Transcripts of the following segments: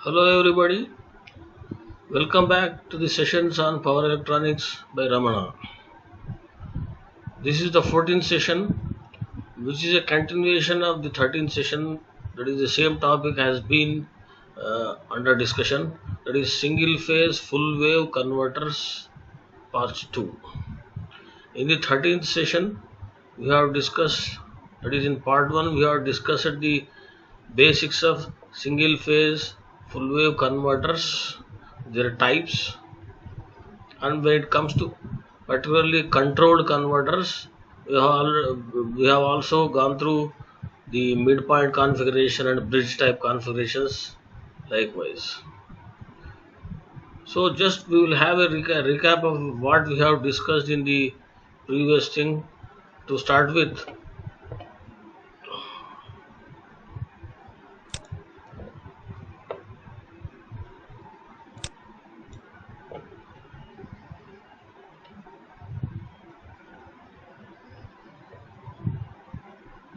Hello everybody, welcome back to the sessions on power electronics by Ramana. This is the 14th session, which is a continuation of the 13th session. That is the same topic has been under discussion. That is single phase full wave converters part 2. In the 13th session, we have discussed, that is in part 1, we have discussed the basics of single phase full wave converters, their types, and when it comes to particularly controlled converters, we have also gone through the midpoint configuration and bridge type configurations likewise. So just we will have a recap of what we have discussed in the previous thing. To start with,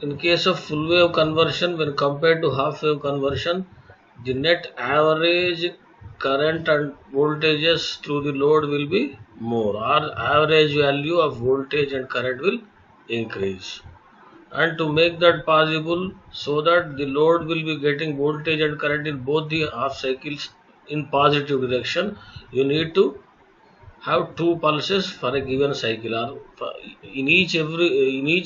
in case of full wave conversion, when compared to half wave conversion, the net average current and voltages through the load will be more. Our average value of voltage and current will increase. And to make that possible, so that the load will be getting voltage and current in both the half cycles in positive direction, you need to have two pulses for a given cycle, or in each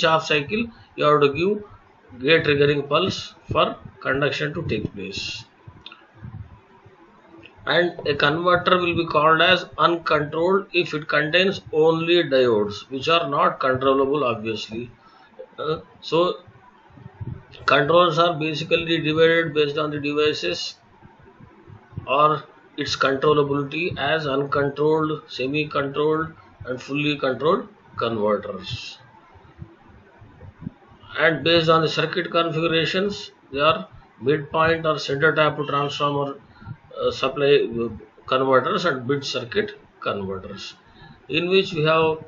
half cycle you have to give gate triggering pulse for conduction to take place. And a converter will be called as uncontrolled if it contains only diodes, which are not controllable obviously. So controls are basically divided based on the devices or its controllability as uncontrolled, semi-controlled and fully controlled converters. And based on the circuit configurations, they are midpoint or center tap transformer supply converters and bridge circuit converters, in which we have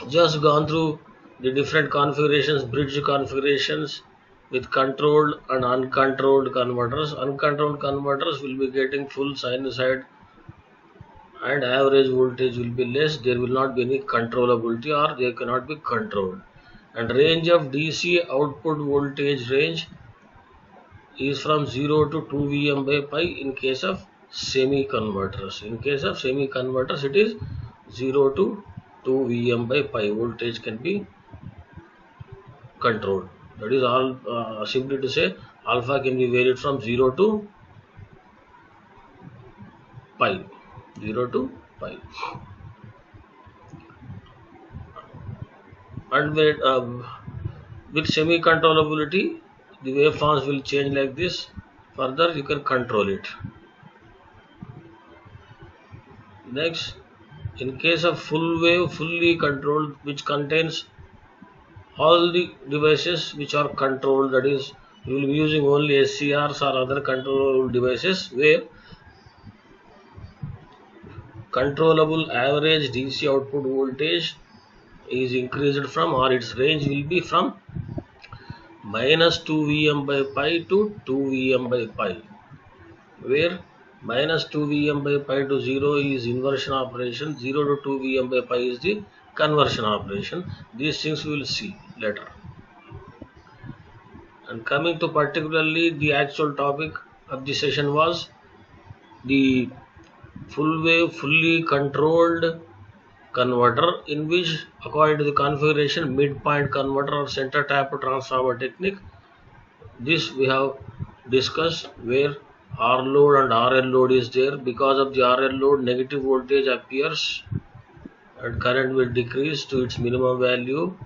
just gone through the different configurations, bridge configurations with controlled and uncontrolled converters. Uncontrolled converters will be getting full sinusoid and average voltage will be less. There will not be any controllability, or they cannot be controlled. And range of DC output voltage range is from 0 to 2 Vm by pi in case of semi converters. In case of semi converters, it is 0 to 2 Vm by pi voltage can be controlled. That is all, simply to say alpha can be varied from 0 to pi. 0 to pi. And with semi controllability, the waveforms will change like this. Further, you can control it. Next, in case of full wave, fully controlled, which contains all the devices which are controlled, that is, you will be using only SCRs or other controllable devices, where controllable average DC output voltage is increased from, or its range will be from minus 2 Vm by pi to 2 Vm by pi, where minus 2 Vm by pi to 0 is inversion operation, 0 to 2 Vm by pi is the conversion operation. These things we will see later. And coming to particularly the actual topic of the session was the full wave fully controlled converter, in which according to the configuration midpoint converter or center tap transformer technique, this we have discussed, where R load and RL load is there. Because of the RL load, negative voltage appears and current will decrease to its minimum value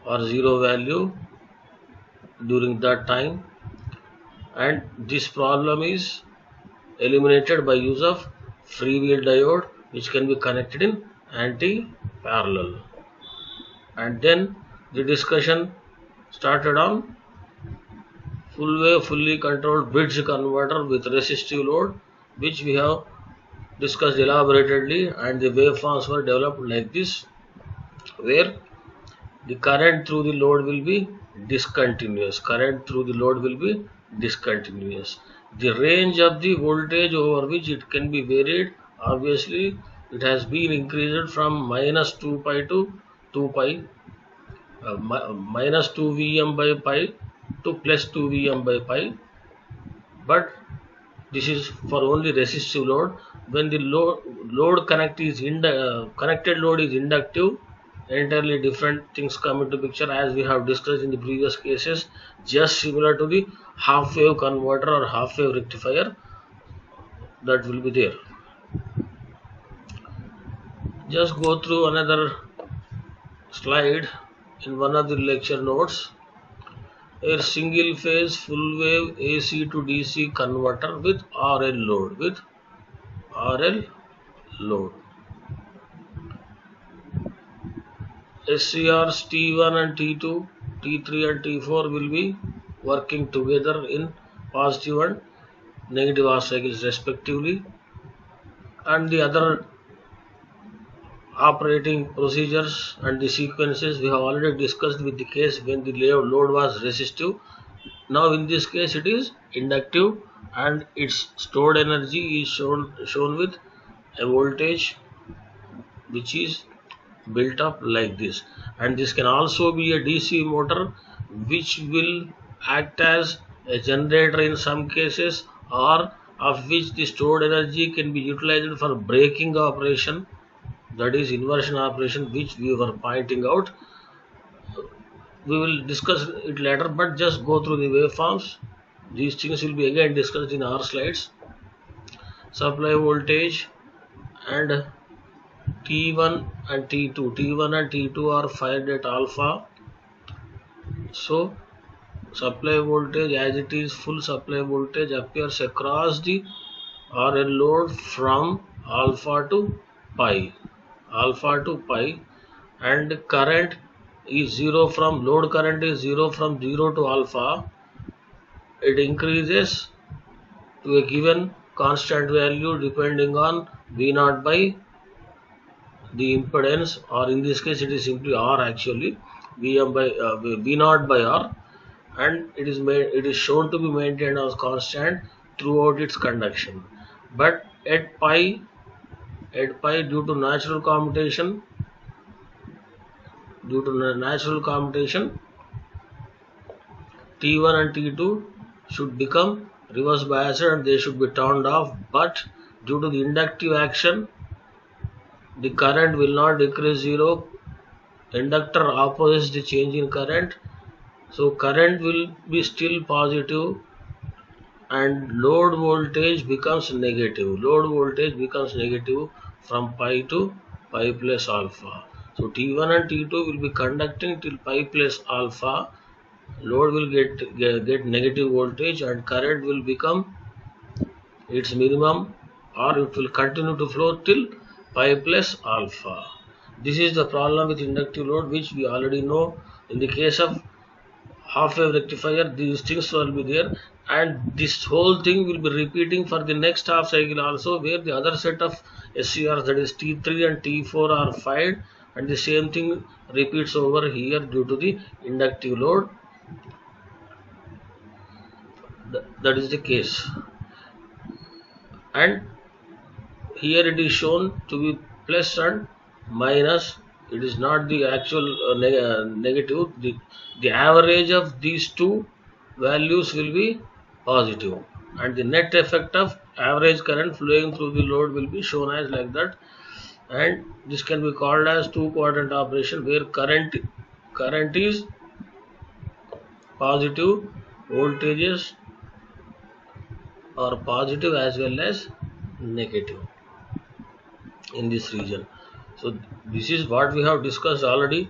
or zero value during that time, and this problem is eliminated by use of freewheel diode, which can be connected in anti-parallel. And then the discussion started on full wave fully controlled bridge converter with resistive load, which we have discussed elaboratedly, and the waveforms were developed like this, where the current through the load will be discontinuous. Current through the load will be discontinuous. The range of the voltage over which it can be varied, obviously it has been increased from minus 2 pi to 2 pi, minus 2 Vm by pi to plus 2 Vm by pi, but this is for only resistive load. When the load connected load is inductive, entirely different things come into picture, as we have discussed in the previous cases, just similar to the half wave converter or half wave rectifier that will be there. Just go through another slide in one of the lecture notes. A single phase full wave AC to DC converter with RL load, SCRs T1 and T2, T3 and T4 will be working together in positive and negative half cycles respectively, and the other operating procedures and the sequences we have already discussed with the case when the load was resistive. Now in this case it is inductive, and its stored energy is shown with a voltage which is built up like this. And this can also be a DC motor which will act as a generator in some cases, or of which the stored energy can be utilized for braking operation, that is inversion operation, which we were pointing out. We will discuss it later, but just go through the waveforms. These things will be again discussed in our slides. Supply voltage and T1 and T2 are fired at alpha. So supply voltage, as it is full supply voltage, appears across the RL load from alpha to pi, and current is 0 from load current is 0 from 0 to alpha. It increases to a given constant value depending on V0 by the impedance, or in this case it is simply R actually, V0 by R, and it is shown to be maintained as constant throughout its conduction. But at pi due to natural commutation, T1 and T2 should become reverse biased and they should be turned off, but due to the inductive action the current will not decrease 0. Inductor opposes the change in current, so current will be still positive and load voltage becomes negative. From pi to pi plus alpha. So T1 and T2 will be conducting till pi plus alpha. Load will get negative voltage and current will become its minimum, or it will continue to flow till pi plus alpha. This is the problem with inductive load, which we already know. In the case of half wave rectifier, these things will be there, and this whole thing will be repeating for the next half cycle also, where the other set of SCRs, that is T3 and T4, are fired, and the same thing repeats over here due to the inductive load. That is the case, and here it is shown to be plus and minus. It is not the actual negative. The average of these two values will be positive, and the net effect of average current flowing through the load will be shown as like that. And this can be called as two-quadrant operation, where current is positive, voltages are positive as well as negative in this region. So this is what we have discussed already.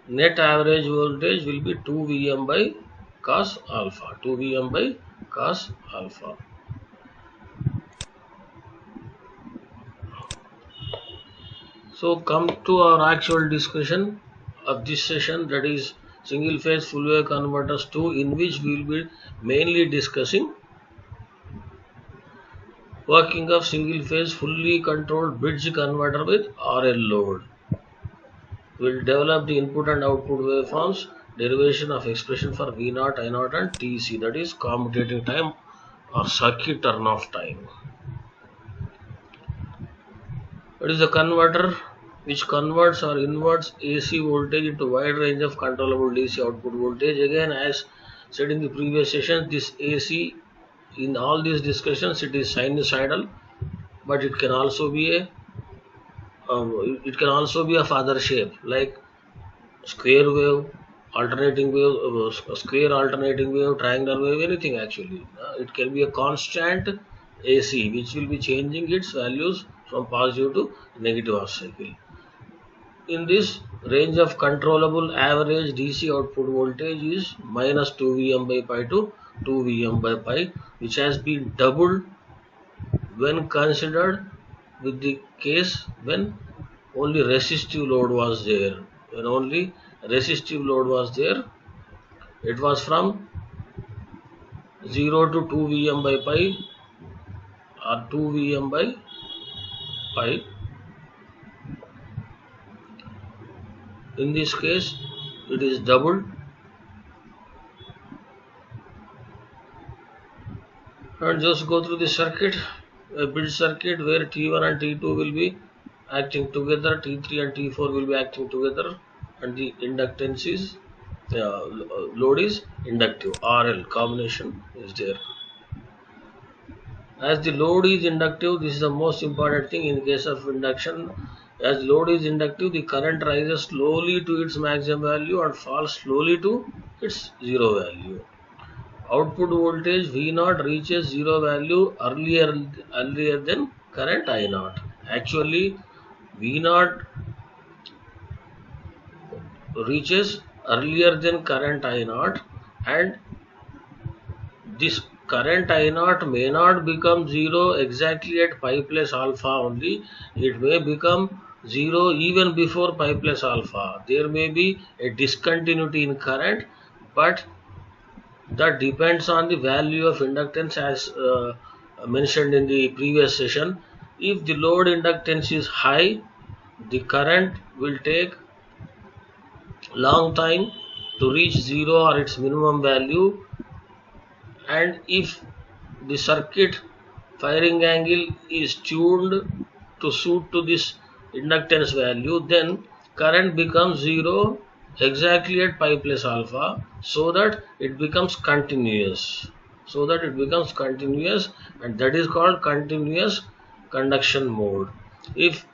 Net average voltage will be 2 Vm by cos alpha. So come to our actual discussion of this session, that is single phase full wave converters 2, in which we will be mainly discussing working of single phase fully controlled bridge converter with RL load. We will develop the input and output waveforms, derivation of expression for V0, I0 and Tc, that is commutating time or circuit turn-off time. It is a converter which converts or inverts AC voltage into wide range of controllable DC output voltage. Again, as said in the previous session, this AC, in all these discussions, it is sinusoidal, but it can also be a of other shape, like square wave, alternating wave, square alternating wave, triangular wave, anything actually. It can be a constant AC which will be changing its values from positive to negative half cycle. In this range of controllable average DC output voltage is minus 2 Vm by pi to 2 Vm by pi, which has been doubled when considered with the case when only resistive load was there. When only resistive load was there, it was from 0 to 2 Vm by pi or 2 Vm by pi. In this case, it is doubled. And just go through the circuit, a bridge circuit where T1 and T2 will be acting together, T3 and T4 will be acting together, and the inductance is load is inductive, RL combination is there. As the load is inductive, this is the most important thing in case of induction. As load is inductive, the current rises slowly to its maximum value and falls slowly to its zero value. Output voltage V0 reaches zero value earlier than current I0. Actually, V0 reaches earlier than current I0, and this current I0 may not become zero exactly at pi plus alpha only. It may become zero even before pi plus alpha. There may be a discontinuity in current, but that depends on the value of inductance as mentioned in the previous session. If the load inductance is high, the current will take long time to reach zero or its minimum value, and if the circuit firing angle is tuned to suit to this inductance value, then current becomes zero exactly at pi plus alpha, so that it becomes continuous. And that is called continuous conduction mode. If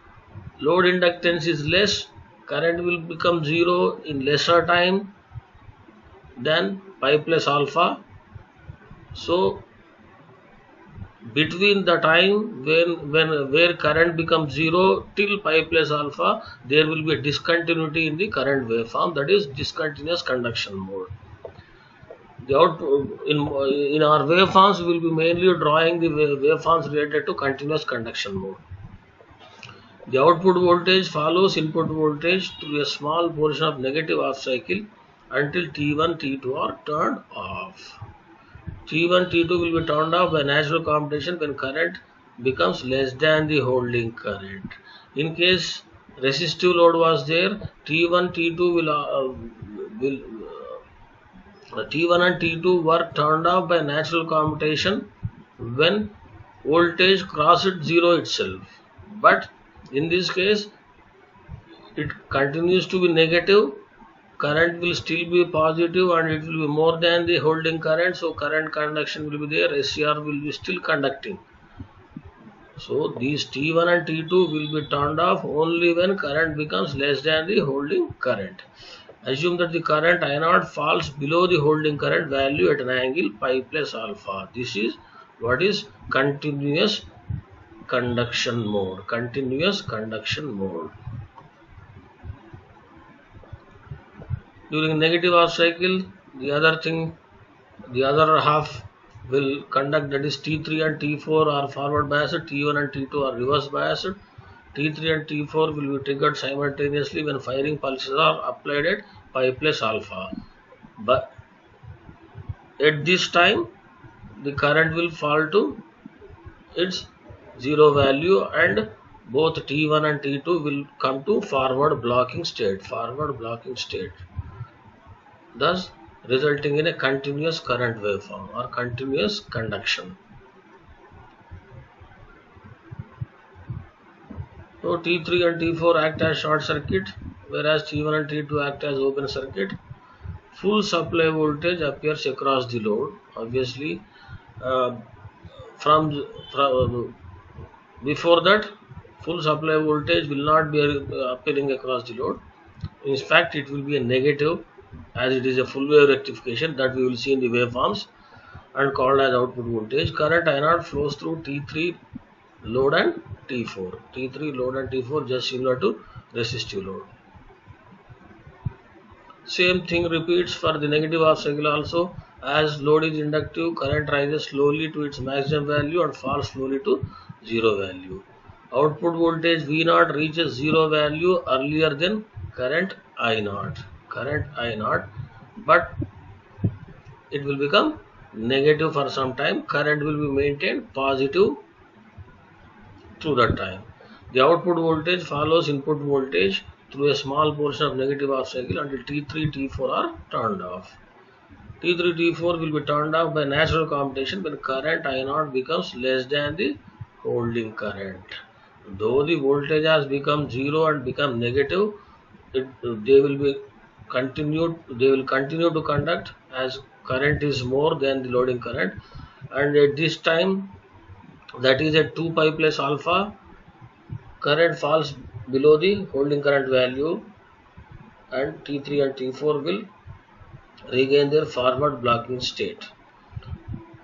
load inductance is less, current will become zero in lesser time than pi plus alpha. So between the time where current becomes zero till pi plus alpha, there will be a discontinuity in the current waveform, that is discontinuous conduction mode. The output in our waveforms, we will be mainly drawing the waveforms related to continuous conduction mode. The output voltage follows input voltage through a small portion of negative half cycle until T1, T2 are turned off. T1, T2 will be turned off by natural commutation when current becomes less than the holding current. In case resistive load was there, T1, T1 and T2 were turned off by natural commutation when voltage crossed zero itself. But in this case, it continues to be negative. Current will still be positive and it will be more than the holding current, so current conduction will be there, SCR will be still conducting. So these T1 and T2 will be turned off only when current becomes less than the holding current. Assume that the current I0 falls below the holding current value at an angle pi plus alpha. This is what is continuous conduction mode. During negative half cycle, the other half will conduct, that is T3 and T4 are forward biased, T1 and T2 are reverse biased. T3 and T4 will be triggered simultaneously when firing pulses are applied at pi plus alpha. But at this time, the current will fall to its zero value and both T1 and T2 will come to forward blocking state. thus resulting in a continuous current waveform or continuous conduction. So T3 and T4 act as short circuit, whereas T1 and T2 act as open circuit. Full supply voltage appears across the load. Obviously, uh, from before that, full supply voltage will not be appearing across the load. In fact, it will be a negative, as it is a full wave rectification that we will see in the waveforms and called as output voltage. Current I0 flows through T3 load and T4. T3 load and T4 just similar to resistive load. Same thing repeats for the negative half cycle also. As load is inductive, current rises slowly to its maximum value and falls slowly to zero value. Output voltage V0 reaches zero value earlier than current I0. But it will become negative for some time. Current will be maintained positive through that time. The output voltage follows input voltage through a small portion of negative half cycle until T3, T4 are turned off. T3, T4 will be turned off by natural commutation when current I0 becomes less than the holding current. Though the voltage has become zero and become negative, they will continue to conduct as current is more than the loading current, and at this time, that is at 2 pi plus alpha, current falls below the holding current value and T3 and T4 will regain their forward blocking state.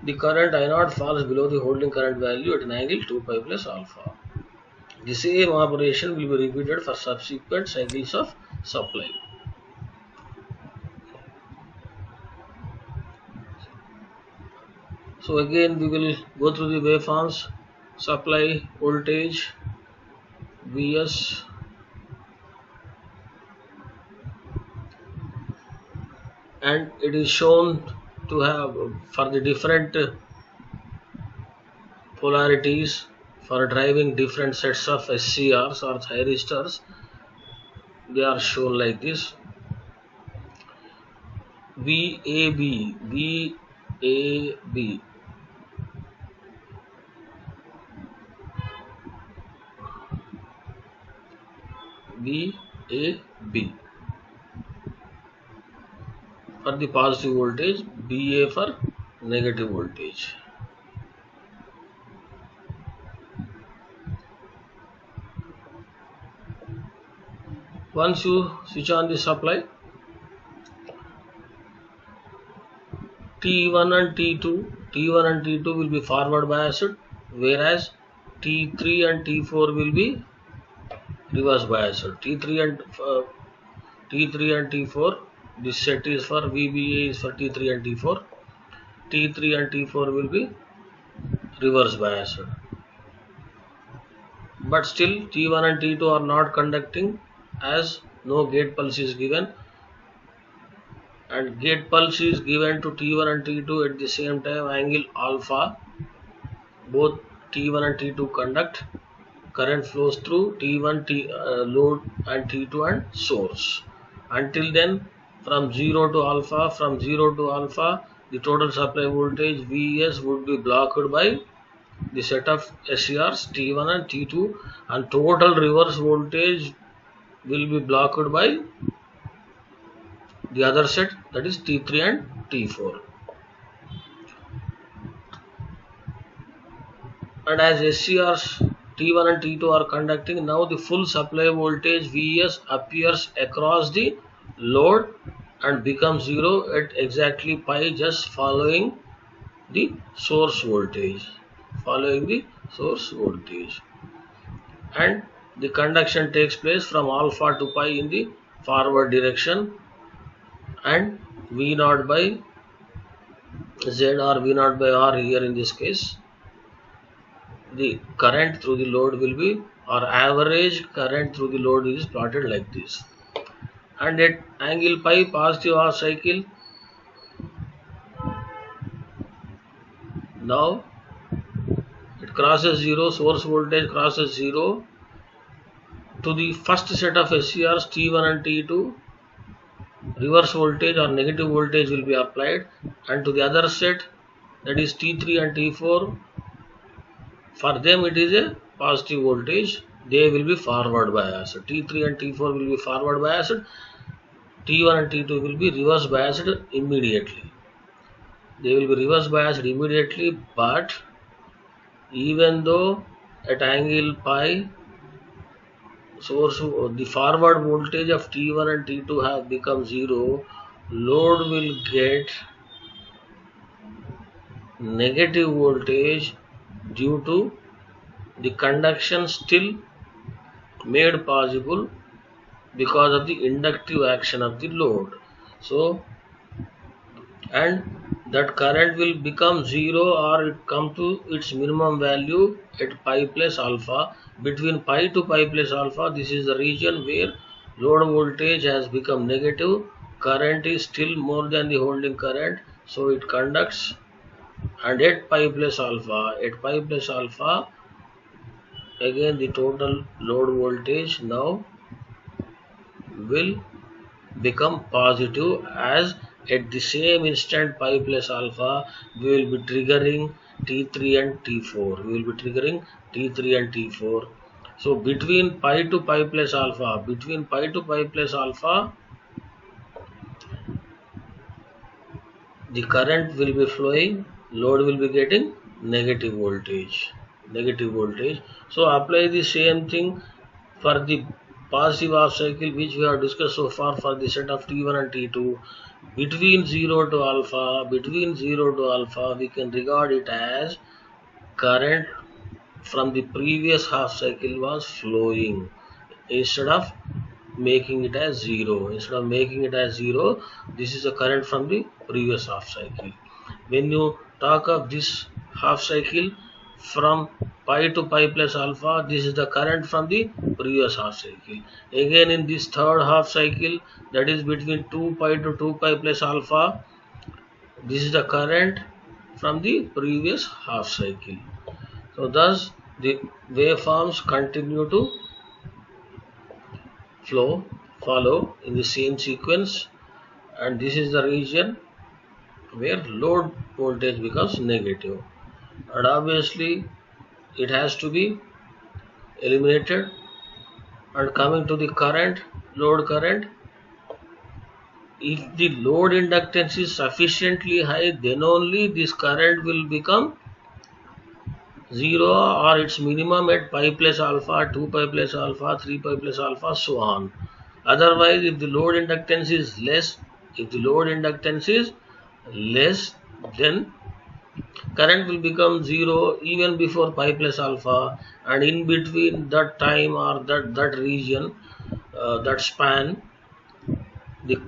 The current I0 falls below the holding current value at an angle 2 pi plus alpha. The same operation will be repeated for subsequent cycles of supply. So again we will go through the waveforms. Supply voltage Vs, and it is shown to have for the different polarities for driving different sets of SCRs or thyristors. They are shown like this: VAB, VAB, VAB for the positive voltage, BA for negative voltage. Once you switch on the supply, T1 and T2 will be forward biased, whereas T3 and T4 will be reverse biased. T3 and T4, this set is for VBA is for T3 and T4. T3 and T4 will be reverse biased. But still T1 and T2 are not conducting as no gate pulse is given, and gate pulse is given to T1 and T2 at the same time angle alpha. Both T1 and T2 conduct. Current flows through T1 load and T2 and source. Until then, from 0 to alpha, the total supply voltage Vs would be blocked by the set of SCRs T1 and T2, and total reverse voltage will be blocked by the other set, that is T3 and T4. And as SCRs T1 and T2 are conducting, now the full supply voltage Vs appears across the load and becomes zero at exactly pi, just following the source voltage. And the conduction takes place from alpha to pi in the forward direction, and V0 by Z or V0 by R here in this case, the current through the load will be, or average current through the load is plotted like this. And at angle pi, positive half cycle, now it crosses zero, source voltage crosses zero to the first set of SCRs T1 and T2. reverse voltage or negative voltage will be applied, and to the other set, that is T3 and T4, for them it is a positive voltage. They will be forward biased. T3 and T4 will be forward biased. T1 and T2 will be reverse biased immediately. They will be reverse biased immediately, but even though at angle pi, source the forward voltage of T1 and T2 have become 0, load will get negative voltage due to the conduction still made possible because of the inductive action of the load. So, and that current will become 0 or it come to its minimum value at pi plus alpha. Between pi to pi plus alpha, this is the region where load voltage has become negative, current is still more than the holding current, so it conducts, and at pi plus alpha, again the total load voltage now will become positive, as at the same instant pi plus alpha we will be triggering T3 and T4. We will be triggering T3 and T4. So between pi to pi plus alpha, the current will be flowing, load will be getting negative voltage. So apply the same thing for the passive half cycle which we have discussed so far for the set of T1 and T2. Between 0 to alpha, we can regard it as current from the previous half cycle was flowing. Instead of making it as 0, this is the current from the previous half cycle. When you talk of this half cycle from pi to pi plus alpha, this is the current from the previous half cycle. Again in this third half cycle, that is between 2 pi to 2 pi plus alpha, this is the current from the previous half cycle. So thus the waveforms continue to follow in the same sequence, and this is the region where load voltage becomes negative, and obviously it has to be eliminated. And coming to the current, load current, if the load inductance is sufficiently high, then only this current will become 0 or its minimum at pi plus alpha, 2 pi plus alpha, 3 pi plus alpha, so on. Otherwise, if the load inductance is less, then current will become 0 even before pi plus alpha, and in between that time or that region, that span, the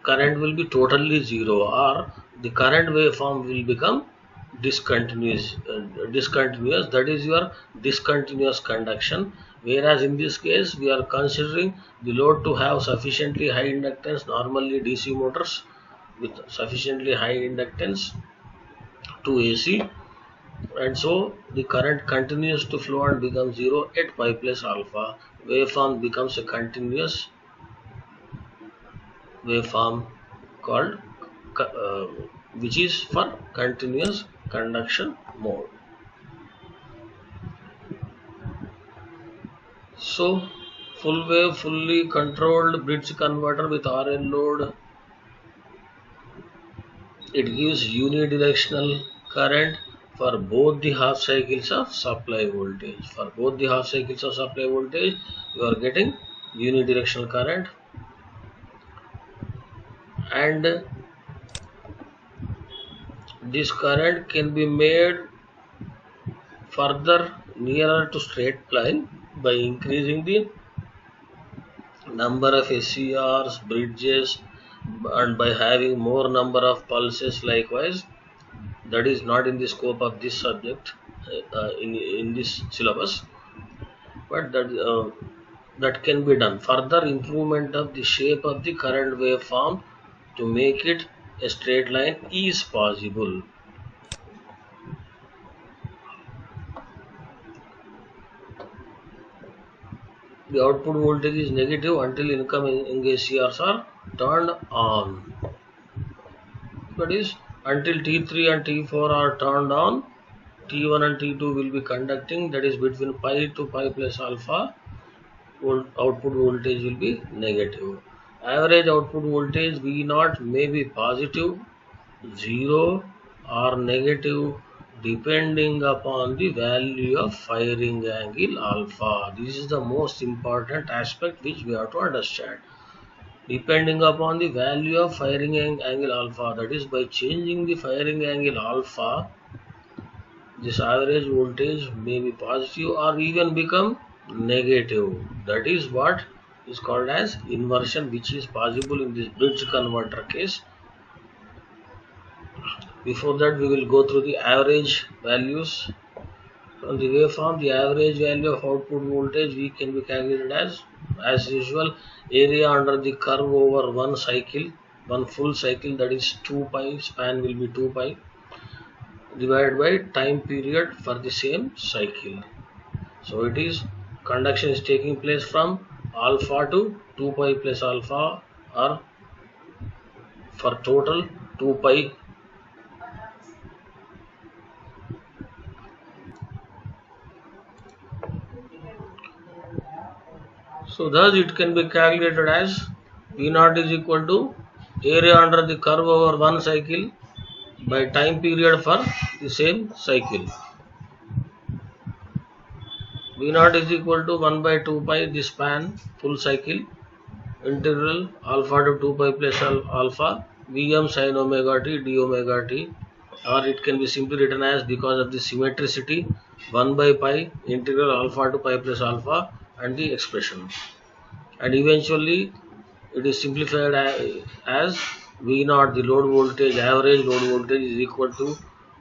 current will be totally 0, or the current waveform will become discontinuous. That is your discontinuous conduction. Whereas in this case we are considering the load to have sufficiently high inductance, normally DC motors with sufficiently high inductance to AC, and so the current continues to flow and becomes 0 at pi plus alpha. Waveform becomes a continuous waveform called which is for continuous conduction mode. So full wave, fully controlled bridge converter with RL load, it gives unidirectional current for both the half cycles of supply voltage. You are getting unidirectional current, and this current can be made further nearer to straight line by increasing the number of SCRs, bridges, and by having more number of pulses. Likewise, that is not in the scope of this subject in this syllabus, but that can be done. Further improvement of the shape of the current waveform to make it a straight line is possible. The output voltage is negative until incoming SCRs are turned on. That is, until T3 and T4 are turned on, T1 and T2 will be conducting, that is between pi to pi plus alpha, output voltage will be negative. Average output voltage V0 may be positive, 0 or negative depending upon the value of firing angle alpha. This is the most important aspect which we have to understand. Depending upon the value of firing angle alpha, that is by changing the firing angle alpha, this average voltage may be positive or even become negative. That is what is called as inversion, which is possible in this bridge converter case. Before that, we will go through the average values. On the waveform, the average value of output voltage we can be calculated as usual, area under the curve over one cycle, one full cycle, that is 2 pi, span will be 2 pi, divided by time period for the same cycle. So it is, conduction is taking place from alpha to 2 pi plus alpha, or for total 2 pi. So thus it can be calculated as V0 is equal to area under the curve over one cycle by time period for the same cycle. V0 is equal to 1 by 2 pi, the span, full cycle, integral alpha to 2 pi plus alpha, Vm sin omega t d omega t, or it can be simply written as, because of the symmetricity, 1 by pi integral alpha to pi plus alpha, and the expression. And eventually it is simplified as V0, the load voltage, average load voltage, is equal to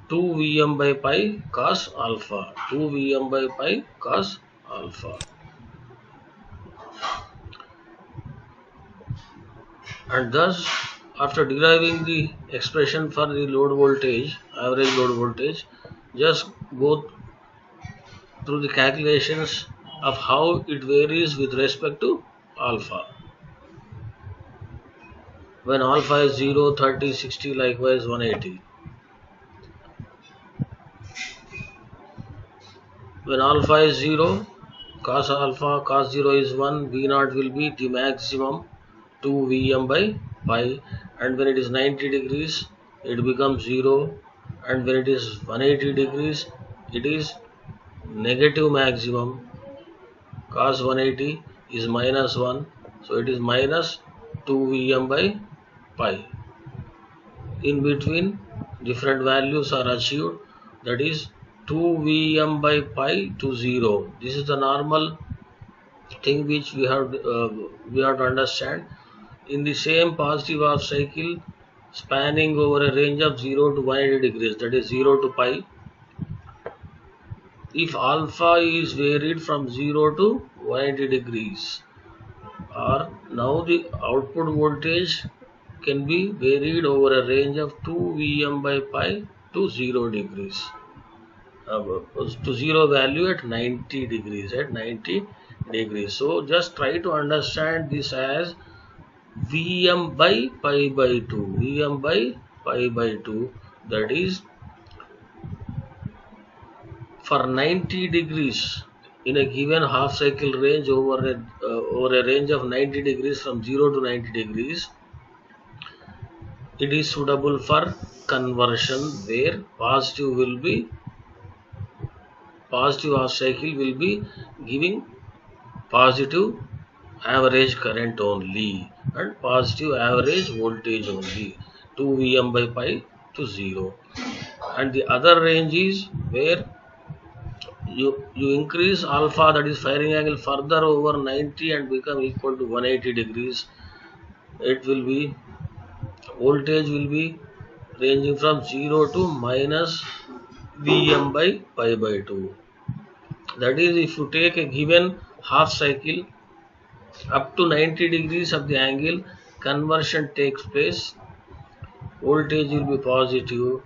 2 Vm by pi cos alpha, 2 Vm by pi cos alpha. And thus, after deriving the expression for the load voltage, average load voltage, just go through the calculations of how it varies with respect to alpha. When alpha is 0, 30, 60, likewise 180. When alpha is 0, cos alpha, cos 0 is 1, V0 will be the maximum 2 Vm by pi, and when it is 90 degrees, it becomes 0, and when it is 180 degrees, it is negative maximum. Cos 180 is minus 1, so it is minus 2 Vm by pi. In between, different values are achieved, that is 2 Vm by pi to 0. This is the normal thing which we have to understand. In the same positive half cycle, spanning over a range of 0 to 180 degrees, that is 0 to pi, if alpha is varied from 0 to 180 degrees, or now the output voltage can be varied over a range of 2 Vm by pi to 0 degrees, to 0 value at 90 degrees, So just try to understand this as Vm by pi by 2, Vm by pi by 2, that is for 90 degrees in a given half cycle range over a range of 90 degrees, from 0 to 90 degrees, it is suitable for conversion, where positive half cycle will be giving positive average current only and positive average voltage only, 2 Vm by pi to 0. And the other range is where you increase alpha, that is firing angle, further over 90 and become equal to 180 degrees. It will be, voltage will be ranging from 0 to minus Vm by pi by 2. That is, if you take a given half cycle up to 90 degrees of the angle, conversion takes place, voltage will be positive.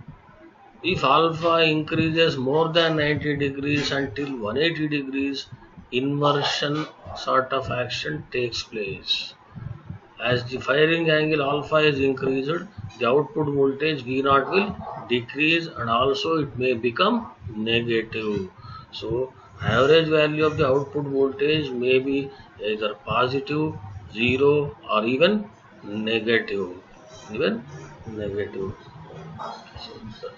If alpha increases more than 90 degrees until 180 degrees, inversion sort of action takes place. As the firing angle alpha is increased, the output voltage V0 will decrease and also it may become negative. So average value of the output voltage may be either positive, 0 or even negative. Even negative. So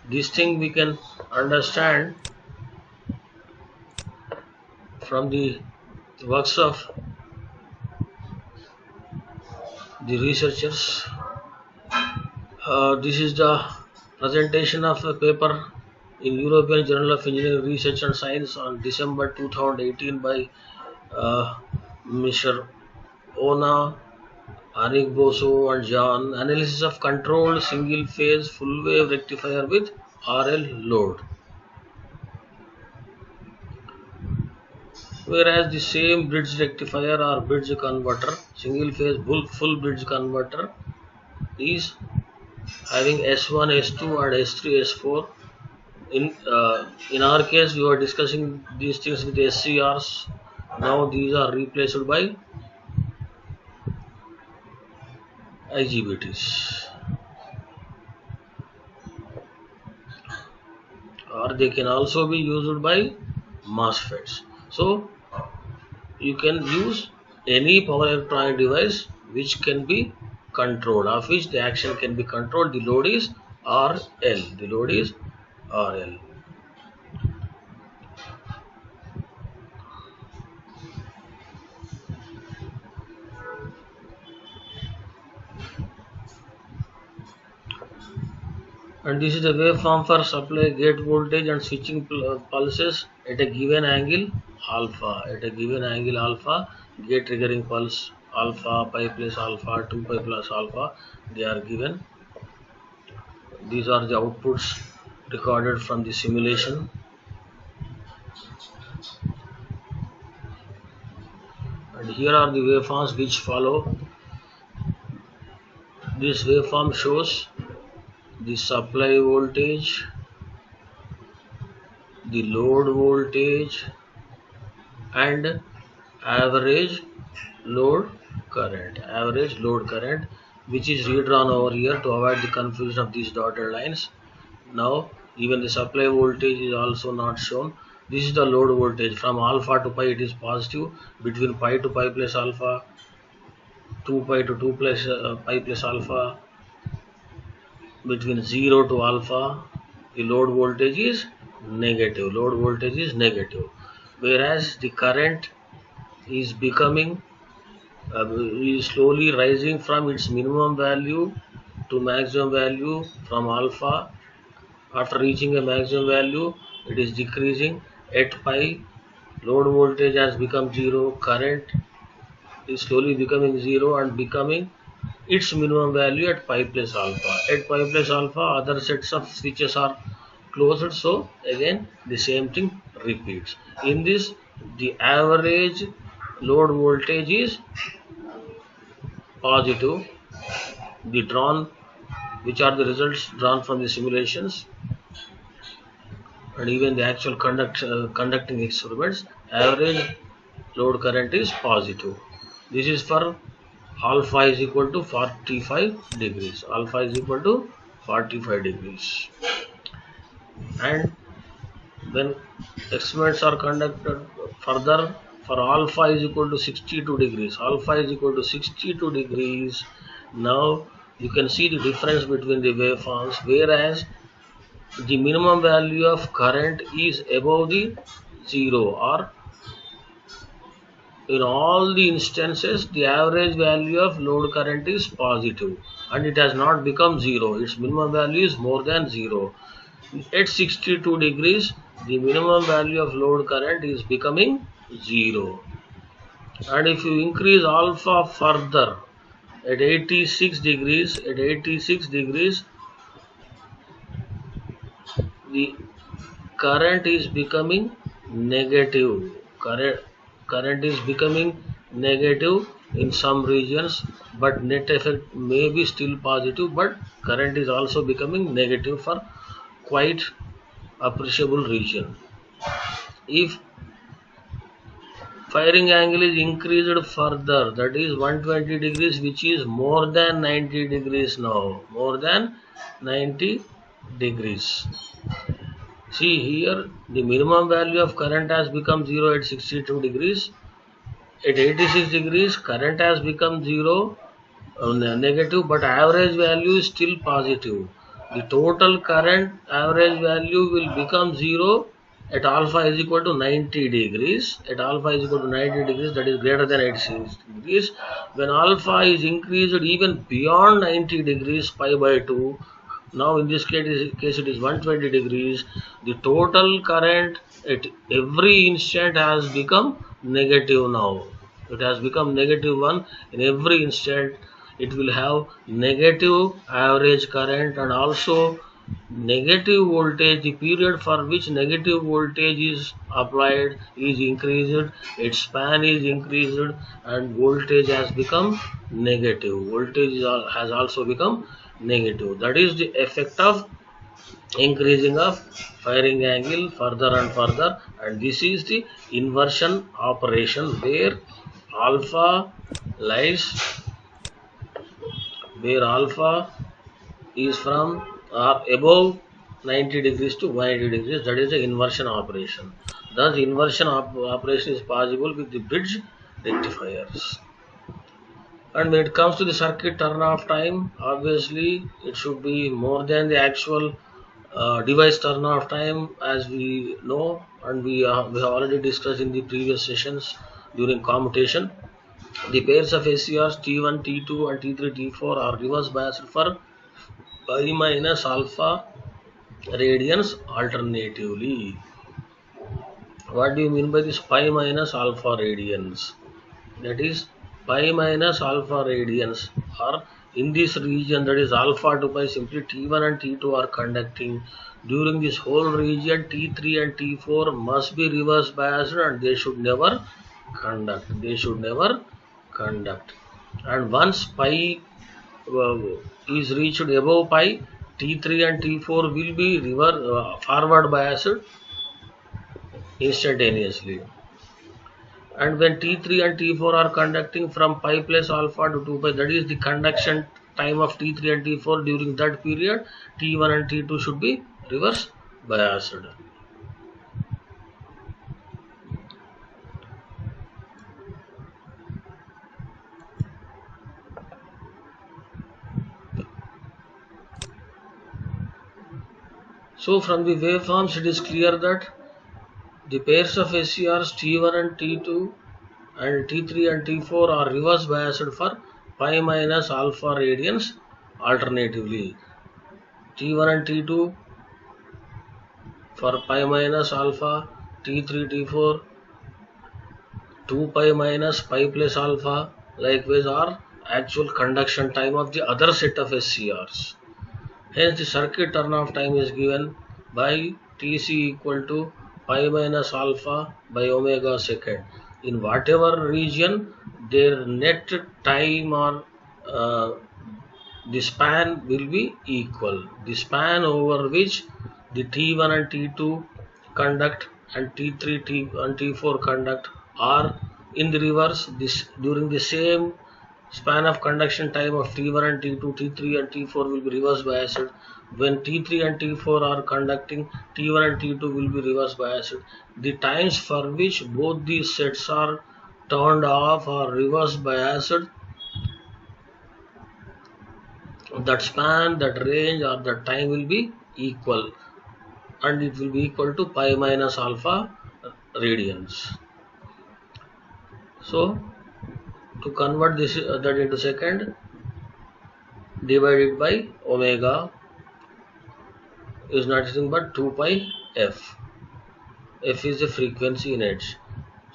this thing we can understand from the works of the researchers. This is the presentation of a paper in European Journal of Engineering Research and Science on December 2018 by Mr. Ona, Anik Boso and John. Analysis of controlled single phase full wave rectifier with RL load. Whereas the same bridge rectifier or bridge converter, single phase full bridge converter is having S1, S2 and S3, S4. In our case, we were discussing these things with SCRs. Now these are replaced by IGBTs, or they can also be used by MOSFETs. So you can use any power electronic device which can be controlled, of which the action can be controlled. The load is RL. The load is RL. And this is the waveform for supply gate voltage and switching pulses at a given angle alpha. At a given angle alpha, gate triggering pulse alpha, pi plus alpha, 2 pi plus alpha, they are given. These are the outputs recorded from the simulation. And here are the waveforms which follow. This waveform shows the supply voltage, the load voltage and average load current, which is redrawn over here to avoid the confusion of these dotted lines. Now even the supply voltage is also not shown. This is the load voltage. From alpha to pi it is positive, between pi to pi plus alpha, 2 pi to 2 plus pi plus alpha, between 0 to alpha, the load voltage is negative. Whereas the current is becoming is slowly rising from its minimum value to maximum value from alpha. After reaching a maximum value, it is decreasing. At pi, load voltage has become 0, current is slowly becoming 0 and becoming its minimum value at pi plus alpha. At pi plus alpha, other sets of switches are closed, so again the same thing repeats. In this, the average load voltage is positive. Which are the results drawn from the simulations and even the actual conducting experiments, average load current is positive. This is for alpha is equal to 45 degrees. And when experiments are conducted further for alpha is equal to 62 degrees. Now you can see the difference between the waveforms, whereas the minimum value of current is above the 0, or in all the instances the average value of load current is positive and it has not become 0. Its minimum value is more than 0. At 62 degrees, the minimum value of load current is becoming 0. And if you increase alpha further at 86 degrees, the current is becoming negative. Current is becoming negative in some regions, but net effect may be still positive, but current is also becoming negative for quite appreciable region. If firing angle is increased further, that is 120 degrees, which is more than 90 degrees now, more than 90 degrees. See here, the minimum value of current has become 0 at 62 degrees. At 86 degrees, current has become 0, negative, but average value is still positive. The total current average value will become 0 at alpha is equal to 90 degrees. At alpha is equal to 90 degrees, that is greater than 86 degrees. When alpha is increased even beyond 90 degrees, pi by 2, now in this case it is 120 degrees, the total current at every instant has become negative now. It has become negative 1 in every instant. It will have negative average current and also negative voltage. The period for which negative voltage is applied is increased, its span is increased, and voltage has become negative. Voltage has also become negative. That is the effect of increasing of firing angle further and further, and this is the inversion operation where alpha lies, where alpha is from or above 90 degrees to 180 degrees. That is the inversion operation. Thus inversion operation is possible with the bridge rectifiers. And when it comes to the circuit turn off time, obviously it should be more than the actual device turn off time, as we know, and we have already discussed in the previous sessions during commutation. The pairs of SCRs T1, T2 and T3, T4 are reverse biased for pi minus alpha radians alternatively. What do you mean by this pi minus alpha radians? That is, pi minus alpha radians are in this region, that is alpha to pi, simply T1 and T2 are conducting. During this whole region, T3 and T4 must be reverse biased and they should never conduct. They should never conduct. And once pi is reached above pi, T3 and T4 will be forward biased instantaneously. And when T3 and T4 are conducting from pi plus alpha to 2 pi, that is the conduction time of T3 and T4, during that period T1 and T2 should be reverse biased. So from the waveforms it is clear that the pairs of SCRs T1 and T2 and T3 and T4 are reverse biased for pi minus alpha radians alternatively. T1 and T2 for pi minus alpha, T3, T4 2 pi minus pi plus alpha, likewise are actual conduction time of the other set of SCRs. Hence the circuit turn off time is given by Tc equal to pi minus alpha by omega second. In whatever region, their net time or the span will be equal. The span over which the T1 and T2 conduct and T3 and T4 conduct are in the reverse. This during the same span of conduction time of T1 and T2, T3 and T4 will be reverse biased. When T3 and T4 are conducting, T1 and T2 will be reverse biased. The times for which both these sets are turned off or reverse biased, that span, that range or that time will be equal, and it will be equal to pi minus alpha radians. So to convert this that into second, divided by omega is nothing but 2 pi f. F is the frequency in Hertz.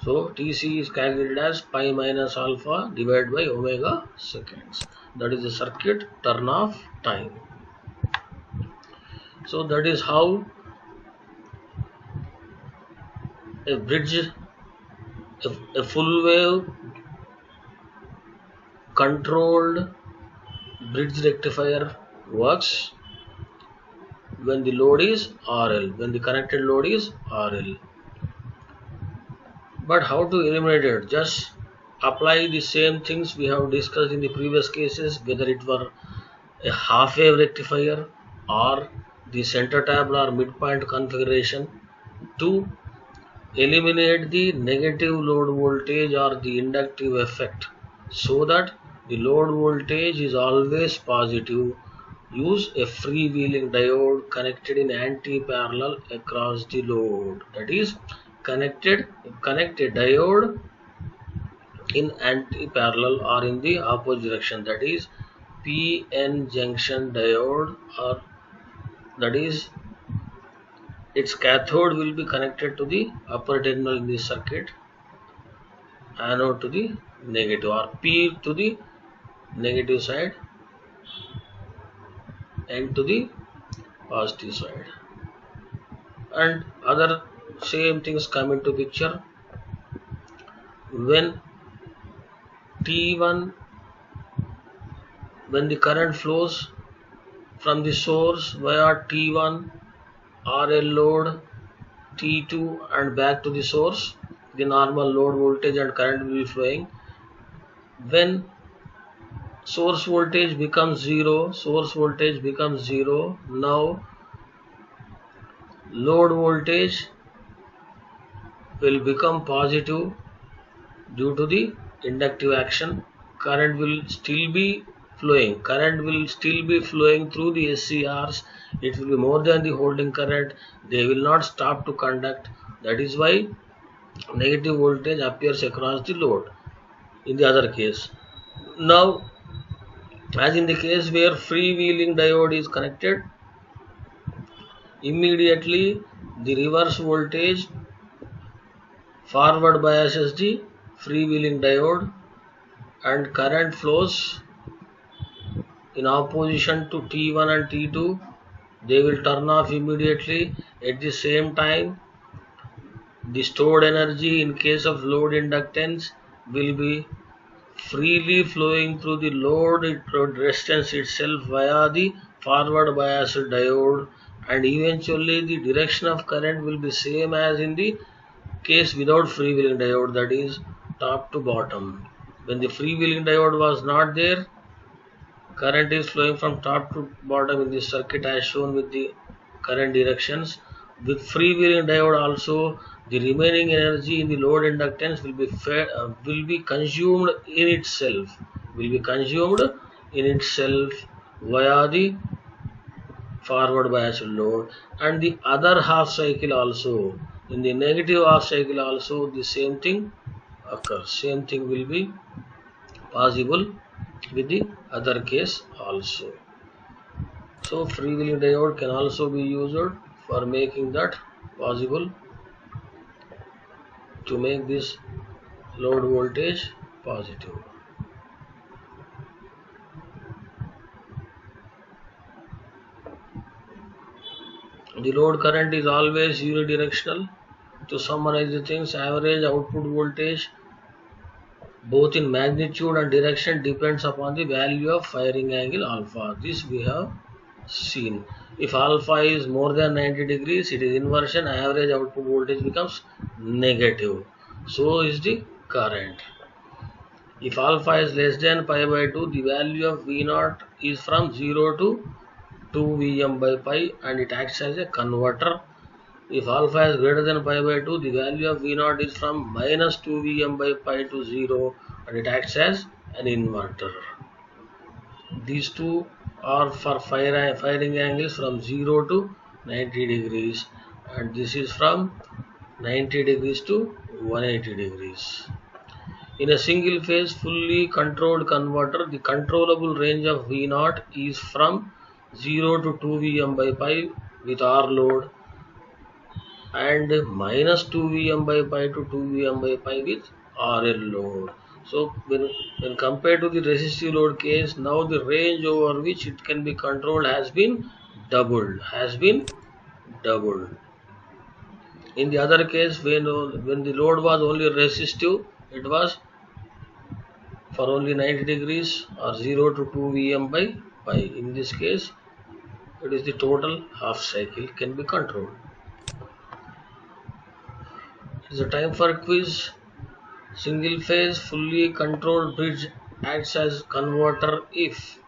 So Tc is calculated as pi minus alpha divided by omega seconds. That is the circuit turn off time. So that is how a bridge, a full wave controlled bridge rectifier works when the load is RL, when the connected load is RL. But how to eliminate it? Just apply the same things we have discussed in the previous cases, whether it were a half wave rectifier or the center table or midpoint configuration, to eliminate the negative load voltage or the inductive effect, so that the load voltage is always positive. Use a freewheeling diode connected in anti-parallel across the load. That is, connect a diode in anti-parallel or in the opposite direction. That is PN junction diode, or that is its cathode will be connected to the upper terminal in this circuit, anode to the negative, or P to the negative side, N to the positive side. And other same things come into picture when T1, when the current flows from the source via T1 RL load, T2 and back to the source, the normal load voltage and current will be flowing. When source voltage becomes zero, now load voltage will become positive due to the inductive action. Current will still be flowing through the SCRs. It will be more than the holding current. They will not stop to conduct. That is why negative voltage appears across the load in the other case. Now, as in the case where freewheeling diode is connected, immediately the reverse voltage forward biases the freewheeling diode and current flows in opposition to T1 and T2. They will turn off immediately. At the same time, the stored energy in case of load inductance will be freely flowing through the load resistance itself via the forward biased diode, and eventually the direction of current will be same as in the case without freewheeling diode, that is top to bottom. When the freewheeling diode was not there, current is flowing from top to bottom in this circuit as shown with the current directions. With freewheeling diode also, the remaining energy in the load inductance will be consumed in itself, via the forward biased load. And the other half cycle also, in the negative half cycle also, the same thing occurs. Same thing will be possible with the other case also. So freewheeling diode can also be used for making that possible, to make this load voltage positive. The load current is always unidirectional. To summarize the things, average output voltage both in magnitude and direction depends upon the value of firing angle alpha. This we have seen. If alpha is more than 90 degrees, it is inversion, average output voltage becomes negative. So is the current. If alpha is less than pi by 2, the value of V0 is from 0 to 2 Vm by pi, and it acts as a converter. If alpha is greater than pi by 2, the value of V0 is from minus 2 Vm by pi to 0, and it acts as an inverter. These two are for firing angles from 0 to 90 degrees, and this is from 90 degrees to 180 degrees. In a single phase fully controlled converter, the controllable range of V0 is from 0 to 2 Vm by pi with R load, and minus 2 Vm by pi to 2 Vm by pi with RL load. So when compared to the resistive load case, now the range over which it can be controlled has been doubled. In the other case, when the load was only resistive, it was for only 90 degrees or 0 to 2 Vm by pi. In this case, it is the total half cycle can be controlled. It's a time for quiz. Single phase fully controlled bridge acts as converter if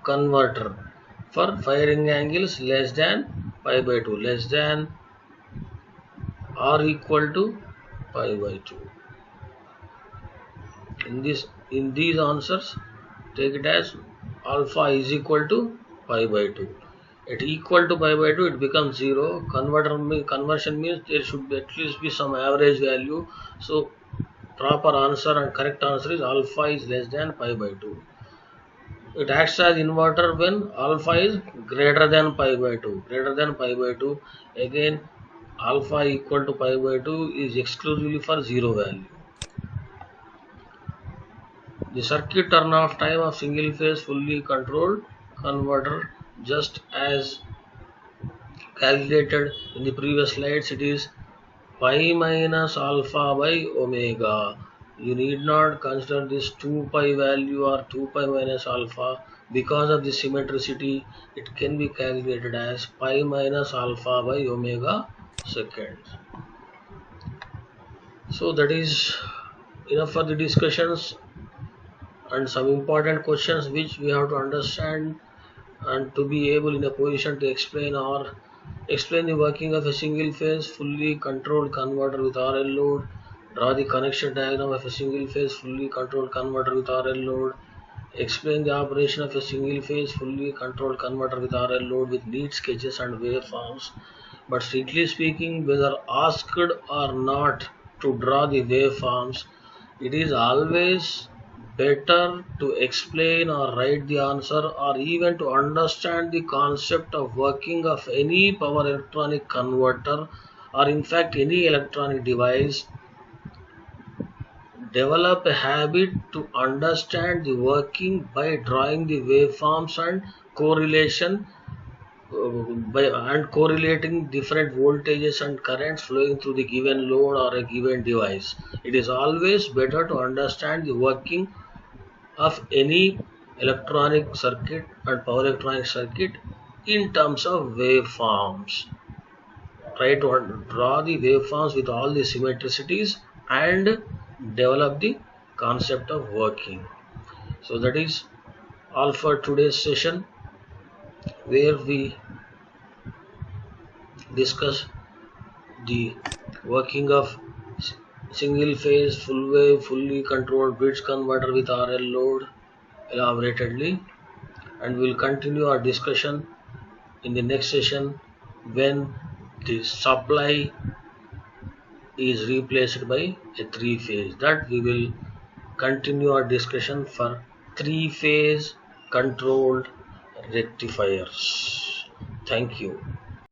converter for firing angles less than pi by 2, less than or equal to pi by 2. In these answers, take it as alpha is equal to pi by 2. At equal to pi by 2, it becomes 0. Conversion means there should be at least be some average value. So proper answer and correct answer is alpha is less than pi by 2. It acts as inverter when alpha is greater than pi by 2. Greater than pi by 2. Again, alpha equal to pi by 2 is exclusively for 0 value. The circuit turn-off time of single phase fully controlled converter, just as calculated in the previous slides, it is pi minus alpha by omega. You need not consider this 2 pi value or 2 pi minus alpha. Because of the symmetricity, it can be calculated as pi minus alpha by omega seconds. So that is enough for the discussions and some important questions which we have to understand and to be able in a position to explain the working of a single phase fully controlled converter with RL load, draw the connection diagram of a single phase fully controlled converter with RL load, explain the operation of a single phase fully controlled converter with RL load with neat sketches and waveforms. But strictly speaking, whether asked or not to draw the waveforms, it is always better to explain or write the answer or even to understand the concept of working of any power electronic converter or in fact any electronic device. Develop a habit to understand the working by drawing the waveforms and correlating different voltages and currents flowing through the given load or a given device. It is always better to understand the working of any electronic circuit and power electronic circuit in terms of waveforms. Try to draw the waveforms with all the symmetricities and develop the concept of working. So that is all for today's session, where we discuss the working of single phase full wave fully controlled bridge converter with RL load elaboratedly, and we'll continue our discussion in the next session when the supply is replaced by a 3-phase. That we will continue our discussion for 3-phase controlled rectifiers. Thank you.